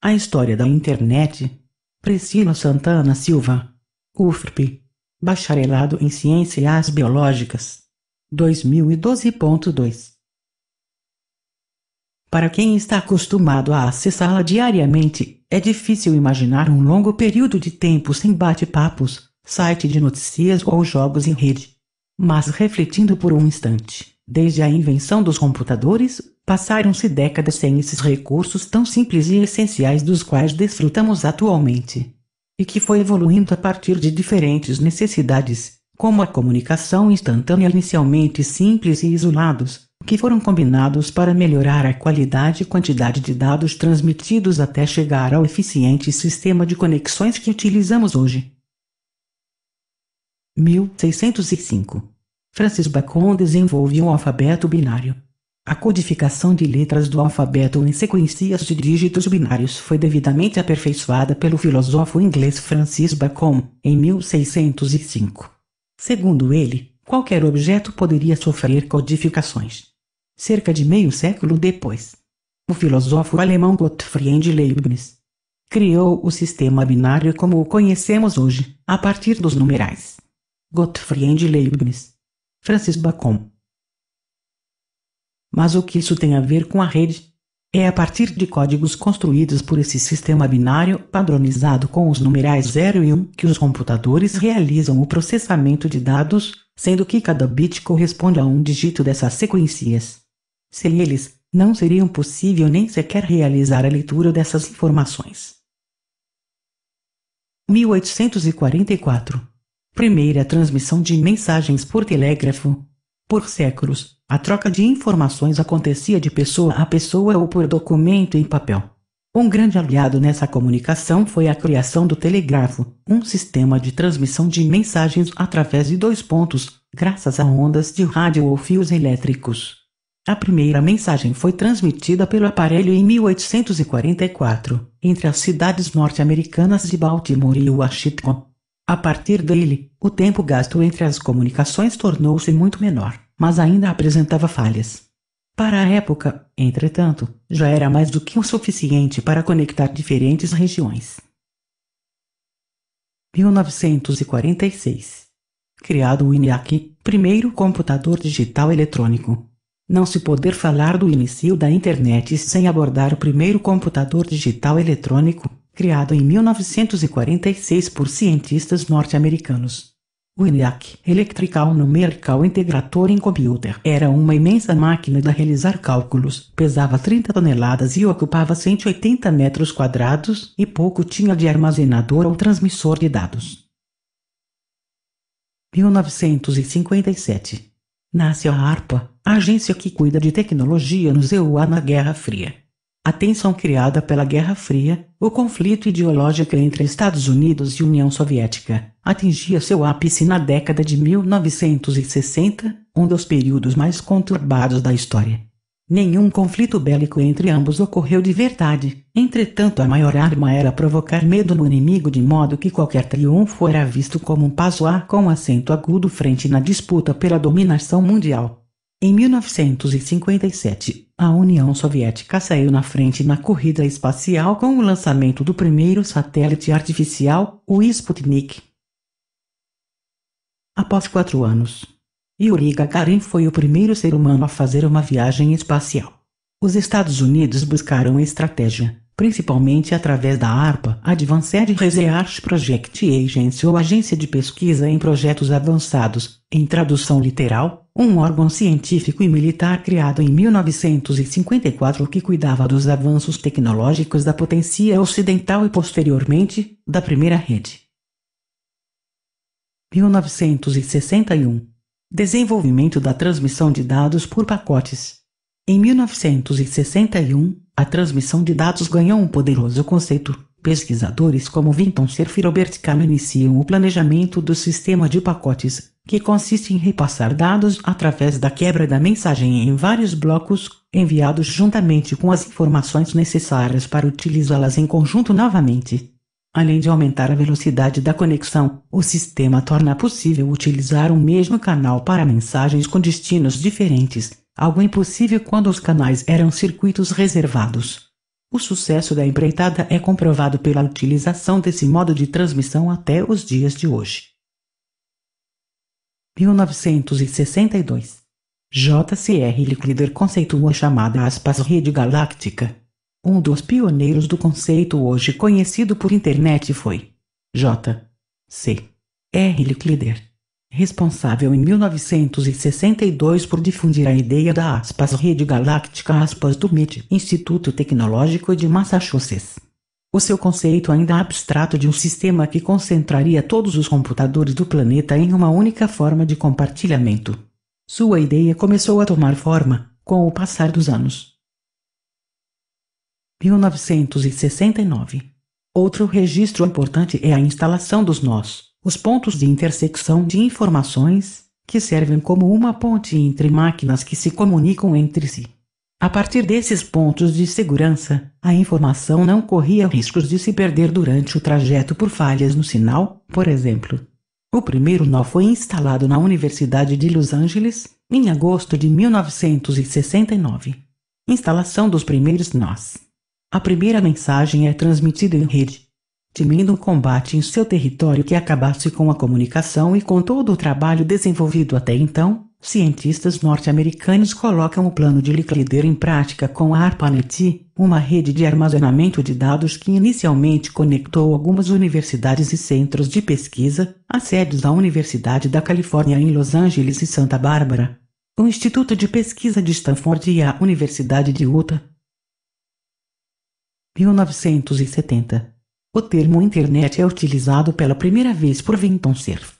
A História da Internet. Priscila Santana Silva. UFRP. Bacharelado em Ciências Biológicas. 2012.2. Para quem está acostumado a acessá-la diariamente, é difícil imaginar um longo período de tempo sem bate-papos, site de notícias ou jogos em rede. Mas refletindo por um instante, desde a invenção dos computadores, passaram-se décadas sem esses recursos tão simples e essenciais dos quais desfrutamos atualmente. E que foi evoluindo a partir de diferentes necessidades, como a comunicação instantânea inicialmente simples e isolados, que foram combinados para melhorar a qualidade e quantidade de dados transmitidos até chegar ao eficiente sistema de conexões que utilizamos hoje. 1605. Francis Bacon desenvolve o alfabeto binário. A codificação de letras do alfabeto em sequências de dígitos binários foi devidamente aperfeiçoada pelo filósofo inglês Francis Bacon, em 1605. Segundo ele, qualquer objeto poderia sofrer codificações. Cerca de meio século depois, o filósofo alemão Gottfried Leibniz criou o sistema binário como o conhecemos hoje, a partir dos numerais. Gottfried Leibniz. Francis Bacon. Mas o que isso tem a ver com a rede? É a partir de códigos construídos por esse sistema binário padronizado com os numerais 0 e 1 que os computadores realizam o processamento de dados, sendo que cada bit corresponde a um dígito dessas sequências. Sem eles, não seria possível nem sequer realizar a leitura dessas informações. 1844. Primeira transmissão de mensagens por telégrafo. Por séculos, a troca de informações acontecia de pessoa a pessoa ou por documento em papel. Um grande aliado nessa comunicação foi a criação do telégrafo, um sistema de transmissão de mensagens através de dois pontos, graças a ondas de rádio ou fios elétricos. A primeira mensagem foi transmitida pelo aparelho em 1844, entre as cidades norte-americanas de Baltimore e Washington. A partir dele, o tempo gasto entre as comunicações tornou-se muito menor, mas ainda apresentava falhas. Para a época, entretanto, já era mais do que o suficiente para conectar diferentes regiões. 1946. Criado o ENIAC, primeiro computador digital eletrônico. Não se poder falar do início da Internet sem abordar o primeiro computador digital eletrônico, criado em 1946 por cientistas norte-americanos. O ENIAC, Electrical Numerical Integrator in Computer, era uma imensa máquina de realizar cálculos, pesava 30 toneladas e ocupava 180 metros quadrados e pouco tinha de armazenador ou transmissor de dados. 1957. Nasce a ARPA, a agência que cuida de tecnologia no ZEUA na Guerra Fria. A tensão criada pela Guerra Fria, o conflito ideológico entre Estados Unidos e União Soviética, atingia seu ápice na década de 1960, um dos períodos mais conturbados da história. Nenhum conflito bélico entre ambos ocorreu de verdade, entretanto a maior arma era provocar medo no inimigo de modo que qualquer triunfo era visto como um passo com acento agudo frente na disputa pela dominação mundial. Em 1957, a União Soviética saiu na frente na corrida espacial com o lançamento do primeiro satélite artificial, o Sputnik. Após 4 anos, Yuri Gagarin foi o primeiro ser humano a fazer uma viagem espacial. Os Estados Unidos buscaram estratégia, principalmente através da ARPA, Advanced Research Project Agency ou Agência de Pesquisa em Projetos Avançados, em tradução literal, um órgão científico e militar criado em 1954 que cuidava dos avanços tecnológicos da potência ocidental e posteriormente, da primeira rede. 1961. Desenvolvimento da transmissão de dados por pacotes. Em 1961, a transmissão de dados ganhou um poderoso conceito. Pesquisadores como Vinton Cerf e Robert Kahn iniciam o planejamento do sistema de pacotes, que consiste em repassar dados através da quebra da mensagem em vários blocos, enviados juntamente com as informações necessárias para utilizá-las em conjunto novamente. Além de aumentar a velocidade da conexão, o sistema torna possível utilizar um mesmo canal para mensagens com destinos diferentes, algo impossível quando os canais eram circuitos reservados. O sucesso da empreitada é comprovado pela utilização desse modo de transmissão até os dias de hoje. 1962. J.C.R. Licklider conceitua a chamada rede galáctica. Um dos pioneiros do conceito hoje conhecido por internet foi J.C.R. Licklider, responsável em 1962 por difundir a ideia da rede galáctica do MIT, Instituto Tecnológico de Massachusetts. O seu conceito ainda abstrato de um sistema que concentraria todos os computadores do planeta em uma única forma de compartilhamento. Sua ideia começou a tomar forma, com o passar dos anos. 1969. Outro registro importante é a instalação dos nós, os pontos de intersecção de informações, que servem como uma ponte entre máquinas que se comunicam entre si. A partir desses pontos de segurança, a informação não corria riscos de se perder durante o trajeto por falhas no sinal, por exemplo. O primeiro nó foi instalado na Universidade de Los Angeles, em agosto de 1969. Instalação dos primeiros nós. A primeira mensagem é transmitida em rede, temindo um combate em seu território que acabasse com a comunicação e com todo o trabalho desenvolvido até então. Cientistas norte-americanos colocam o plano de Licklider em prática com a ARPANET, uma rede de armazenamento de dados que inicialmente conectou algumas universidades e centros de pesquisa, as sedes da Universidade da Califórnia em Los Angeles e Santa Bárbara, o Instituto de Pesquisa de Stanford e a Universidade de Utah. 1970. O termo internet é utilizado pela primeira vez por Vinton Cerf.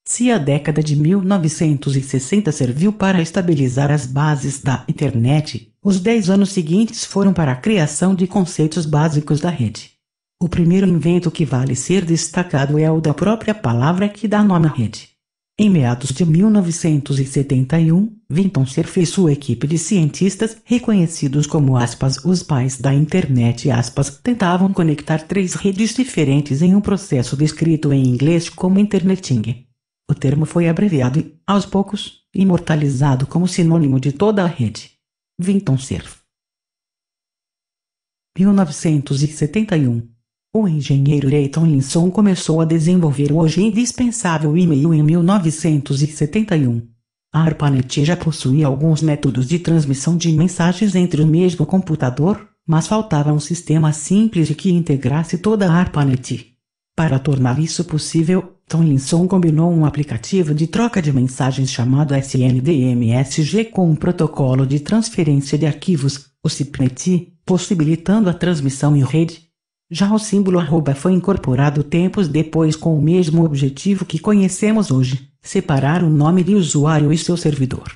Se a década de 1960 serviu para estabilizar as bases da internet, os 10 anos seguintes foram para a criação de conceitos básicos da rede. O primeiro invento que vale ser destacado é o da própria palavra que dá nome à rede. Em meados de 1971, Vinton Cerf e sua equipe de cientistas, reconhecidos como os pais da internet, tentavam conectar 3 redes diferentes em um processo descrito em inglês como interneting. O termo foi abreviado e, aos poucos, imortalizado como sinônimo de toda a rede. Vinton Cerf. 1971. O engenheiro Leighton Linson começou a desenvolver o hoje indispensável e-mail em 1971. A ARPANET já possuía alguns métodos de transmissão de mensagens entre o mesmo computador, mas faltava um sistema simples de que integrasse toda a ARPANET. Para tornar isso possível, Tomlinson combinou um aplicativo de troca de mensagens chamado SNDMSG com um protocolo de transferência de arquivos, o SIPNet, possibilitando a transmissão em rede. Já o símbolo @ foi incorporado tempos depois com o mesmo objetivo que conhecemos hoje, separar o nome de usuário e seu servidor.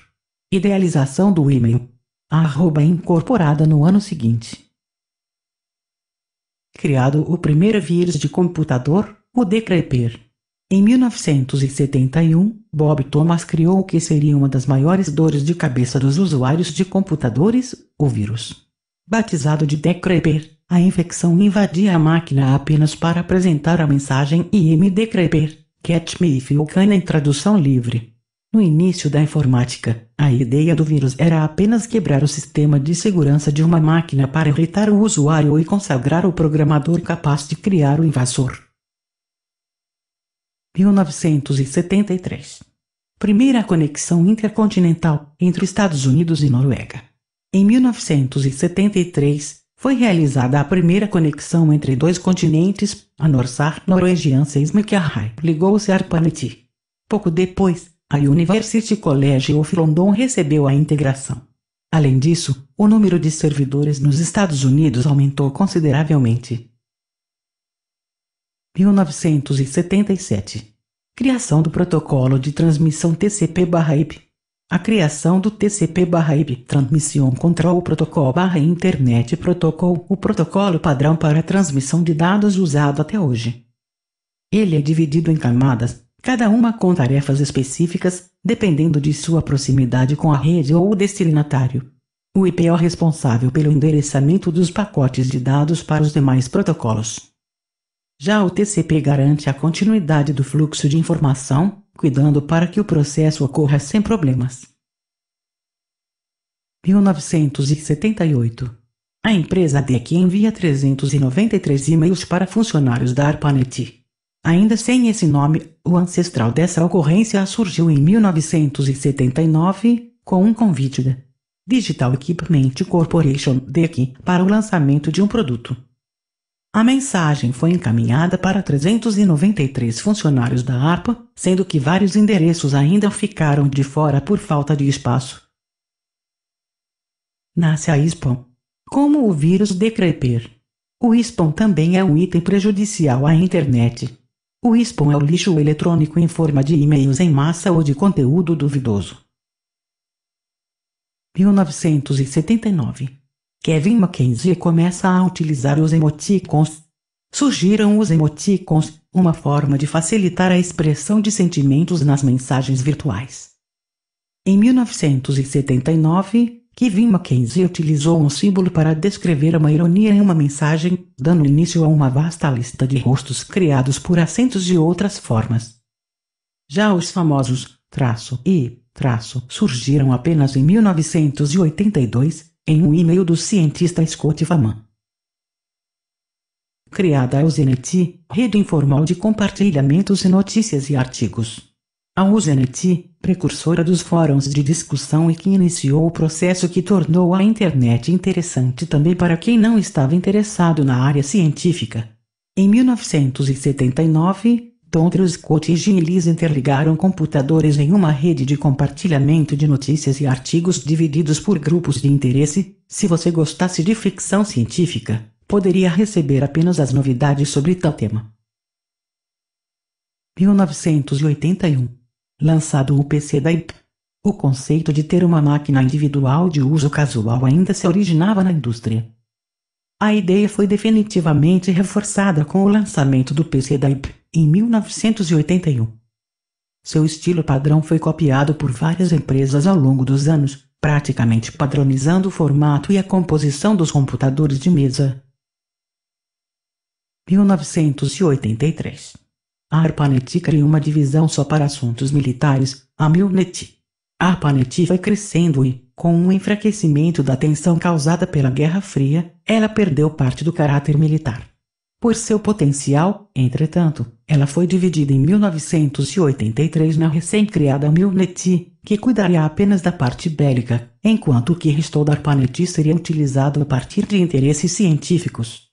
Idealização do e-mail. A @ incorporada no ano seguinte. Criado o primeiro vírus de computador, o Decryper. Em 1971, Bob Thomas criou o que seria uma das maiores dores de cabeça dos usuários de computadores, o vírus. Batizado de Decryper, a infecção invadia a máquina apenas para apresentar a mensagem IM Decryper, Catch Me If You Can em tradução livre. No início da informática, a ideia do vírus era apenas quebrar o sistema de segurança de uma máquina para irritar o usuário e consagrar o programador capaz de criar o invasor. 1973. Primeira conexão intercontinental entre Estados Unidos e Noruega. Em 1973, foi realizada a primeira conexão entre 2 continentes, a Norsar Norwegian Seismic Array ligou-se a ARPANET. Pouco depois, a University College of London recebeu a integração. Além disso, o número de servidores nos Estados Unidos aumentou consideravelmente. 1977. Criação do protocolo de transmissão TCP/IP. A criação do TCP/IP Transmission Control Protocol/Internet Protocol, o protocolo padrão para transmissão de dados usado até hoje. Ele é dividido em camadas, cada uma com tarefas específicas, dependendo de sua proximidade com a rede ou o destinatário. O IP é o responsável pelo endereçamento dos pacotes de dados para os demais protocolos. Já o TCP garante a continuidade do fluxo de informação, cuidando para que o processo ocorra sem problemas. 1978. A empresa DEC envia 393 e-mails para funcionários da ARPANET. Ainda sem esse nome, o ancestral dessa ocorrência surgiu em 1979, com um convite da Digital Equipment Corporation DEC para o lançamento de um produto. A mensagem foi encaminhada para 393 funcionários da ARPA, sendo que vários endereços ainda ficaram de fora por falta de espaço. Nasce a spam. Como o vírus Decryper. O spam também é um item prejudicial à internet. O spam é o lixo eletrônico em forma de e-mails em massa ou de conteúdo duvidoso. 1979. Kevin McKenzie começa a utilizar os emoticons. Surgiram os emoticons, uma forma de facilitar a expressão de sentimentos nas mensagens virtuais. Em 1979, Kevin McKenzie utilizou um símbolo para descrever uma ironia em uma mensagem, dando início a uma vasta lista de rostos criados por acentos de outras formas. Já os famosos traço e traço surgiram apenas em 1982, em um e-mail do cientista Scott Faman. Criada a Usenet, rede informal de compartilhamentos de notícias e artigos. A Usenet, precursora dos fóruns de discussão e que iniciou o processo que tornou a internet interessante também para quem não estava interessado na área científica. Em 1979, Dondre Scott e Jim Ellis interligaram computadores em uma rede de compartilhamento de notícias e artigos divididos por grupos de interesse. Se você gostasse de ficção científica, poderia receber apenas as novidades sobre tal tema. 1981. Lançado o PC da IP. O conceito de ter uma máquina individual de uso casual ainda se originava na indústria. A ideia foi definitivamente reforçada com o lançamento do PC da IP, em 1981. Seu estilo padrão foi copiado por várias empresas ao longo dos anos, praticamente padronizando o formato e a composição dos computadores de mesa. 1983. A ARPANET criou uma divisão só para assuntos militares, a Milnet. A ARPANET foi crescendo e, com um enfraquecimento da tensão causada pela Guerra Fria, ela perdeu parte do caráter militar. Por seu potencial, entretanto, ela foi dividida em 1983 na recém-criada Milnet, que cuidaria apenas da parte bélica, enquanto o que restou da ARPANET seria utilizado a partir de interesses científicos.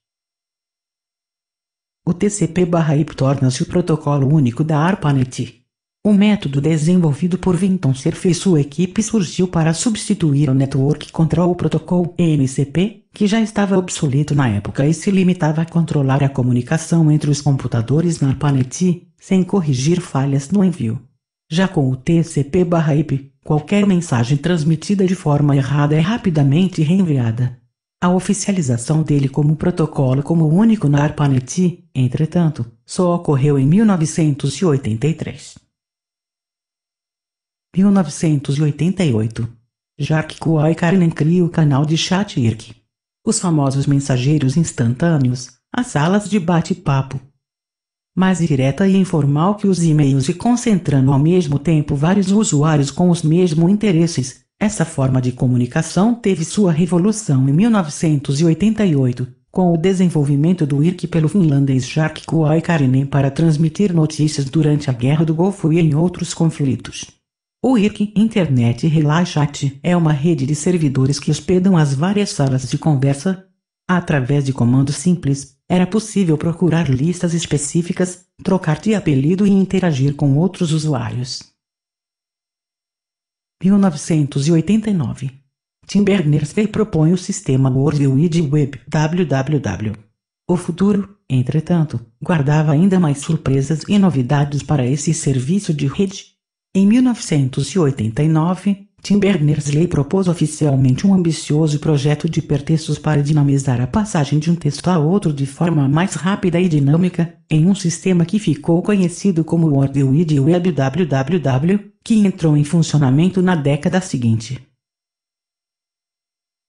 O TCP/IP torna-se o protocolo único da ARPANET. O método desenvolvido por Vinton Cerf e sua equipe surgiu para substituir o Network Control Protocol (NCP), que já estava obsoleto na época e se limitava a controlar a comunicação entre os computadores na ARPANET, sem corrigir falhas no envio. Já com o TCP/IP, qualquer mensagem transmitida de forma errada é rapidamente reenviada. A oficialização dele como protocolo como único na ARPANET, entretanto, só ocorreu em 1983. 1988. Jarkko Koikarinen cria o canal de chat IRC. Os famosos mensageiros instantâneos, as salas de bate-papo. Mais direta e informal que os e-mails e concentrando ao mesmo tempo vários usuários com os mesmos interesses, essa forma de comunicação teve sua revolução em 1988, com o desenvolvimento do IRC pelo finlandês Jarkko Koikarinen para transmitir notícias durante a Guerra do Golfo e em outros conflitos. O IRC Internet Relay Chat é uma rede de servidores que hospedam as várias salas de conversa. Através de comandos simples, era possível procurar listas específicas, trocar de apelido e interagir com outros usuários. 1989. Tim Berners-Lee propõe o sistema World Wide Web (WWW). O futuro, entretanto, guardava ainda mais surpresas e novidades para esse serviço de rede. Em 1989, Tim Berners-Lee propôs oficialmente um ambicioso projeto de hipertextos para dinamizar a passagem de um texto a outro de forma mais rápida e dinâmica, em um sistema que ficou conhecido como World Wide Web (WWW), que entrou em funcionamento na década seguinte.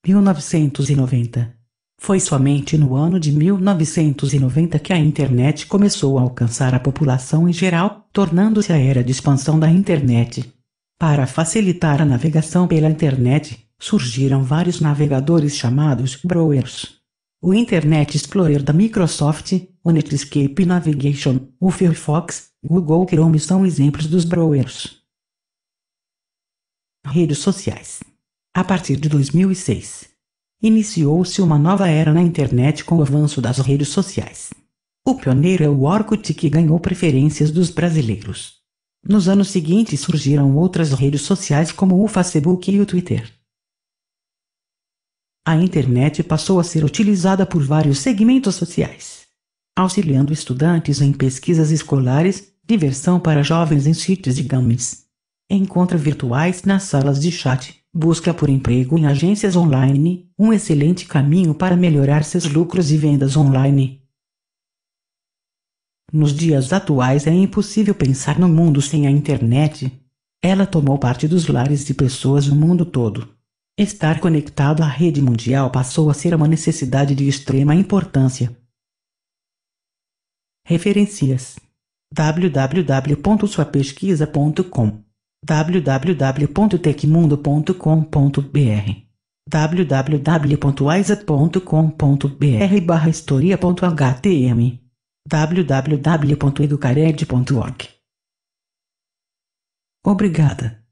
1990. Foi somente no ano de 1990 que a internet começou a alcançar a população em geral, tornando-se a era de expansão da internet. Para facilitar a navegação pela internet, surgiram vários navegadores chamados browsers. O Internet Explorer da Microsoft, o Netscape Navigation, o Firefox, Google Chrome são exemplos dos browsers. Redes sociais. A partir de 2006, iniciou-se uma nova era na internet com o avanço das redes sociais. O pioneiro é o Orkut, que ganhou preferências dos brasileiros. Nos anos seguintes surgiram outras redes sociais como o Facebook e o Twitter. A internet passou a ser utilizada por vários segmentos sociais, auxiliando estudantes em pesquisas escolares, diversão para jovens em sites de games, encontros virtuais nas salas de chat, busca por emprego em agências online, um excelente caminho para melhorar seus lucros e vendas online. Nos dias atuais é impossível pensar no mundo sem a internet. Ela tomou parte dos lares de pessoas no mundo todo. Estar conectado à rede mundial passou a ser uma necessidade de extrema importância. Referências: www.suapesquisa.com, www.tecmundo.com.br, www.wisa.com.br/historia.htm, www.educared.org. Obrigada.